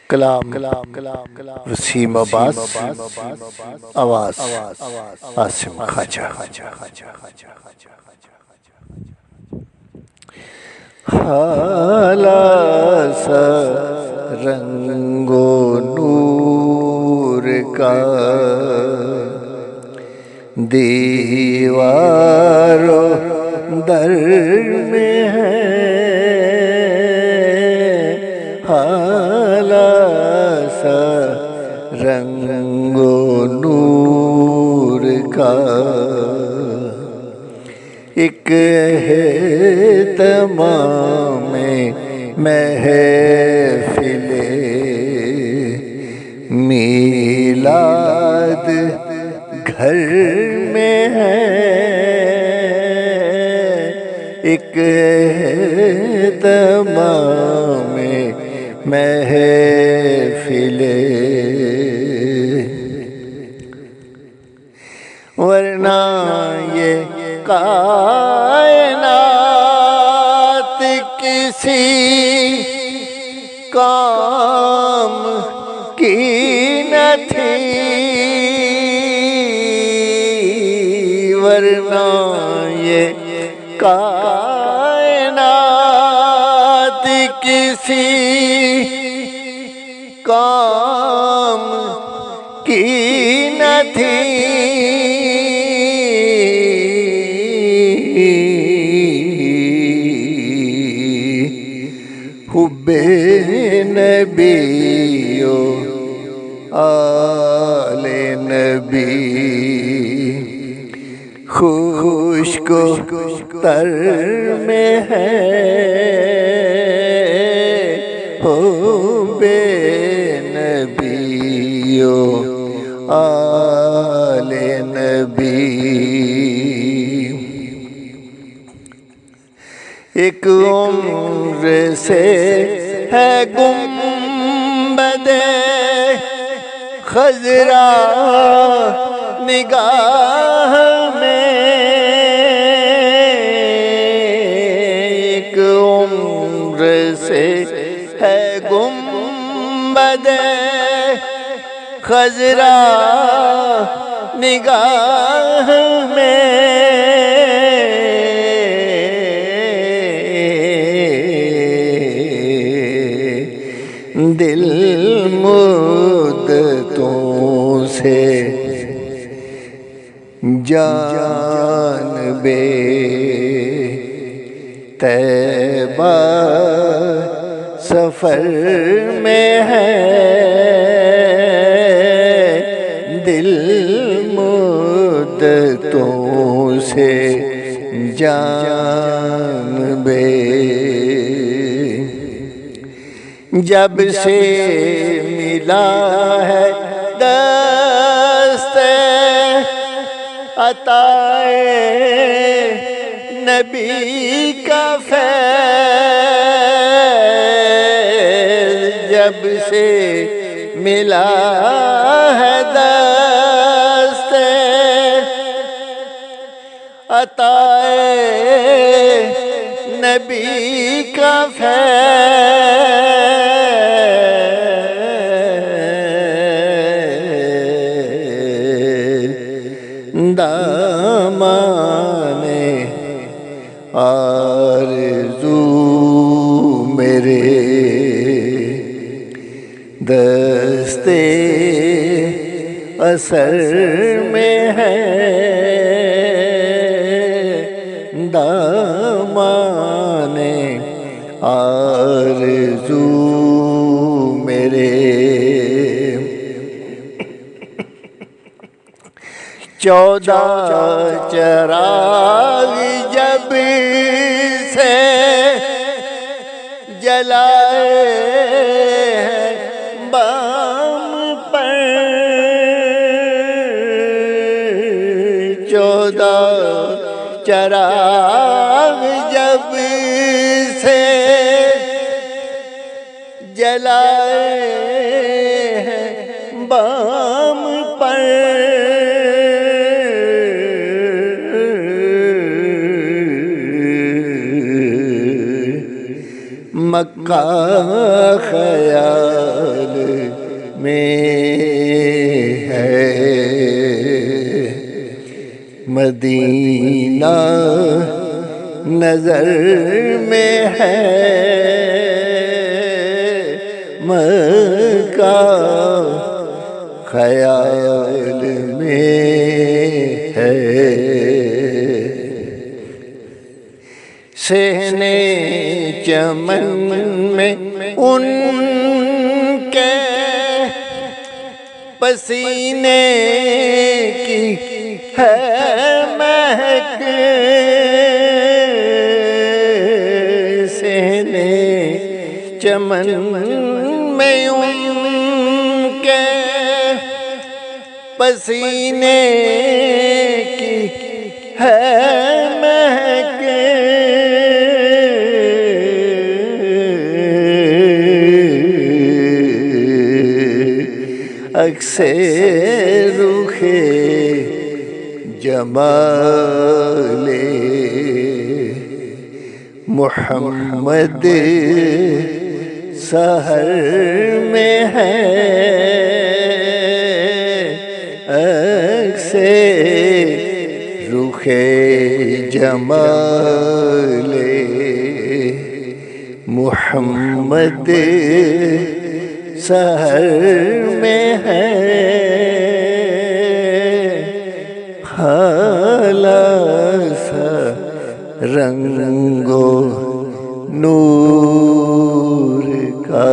کلام وسیم عباس، آواز عاصم خواجہ۔ حالا سا رنگ و نور کا دیوار و در میں ہے، حالا سا رنگ و نور کا ایک ہے تمام محفل میلاد گھر میں ہے، ایک ہے تمام محفل، ورنہ یہ کائنات کسی کام کی نہ تھی، ورنہ یہ کائنات کسی کام کی نہ تھی، حب نبی و آل نبی خشک و تر میں ہے، حب نبی و آل نبی ایک عمر سے ہے گنبد خضرا نگاہ میں، ایک عمر سے ہے گنبد خضرا نگاہ میں، دل مدتوں سے جانب طیبہ سفر میں ہے، دل مدتوں سے جانب جب سے ملا ہے دست عطائے نبی کا فیض، جب سے ملا ہے دست عطائے نبی کا دامان آرزو میرے دستے اثر میں ہے، دامان آرزو میرے 14 چراغ جب سے جلائے ہیں بام پر، 14 چراغ جب سے جلائے ہیں بام پر، مکہ خیال میں ہے، مدینہ نظر میں ہے، مکہ خیال میں ہے۔ صحنے چمن میں ان کے پسینے کی ہے مہک، صحنے چمن میں ان کے پسینے کی ہے مہک، عکس رخ جمال محمد سحر میں ہے، عکس رخ جمال محمد سحر میں ہے، خلاص رنگ و نور کا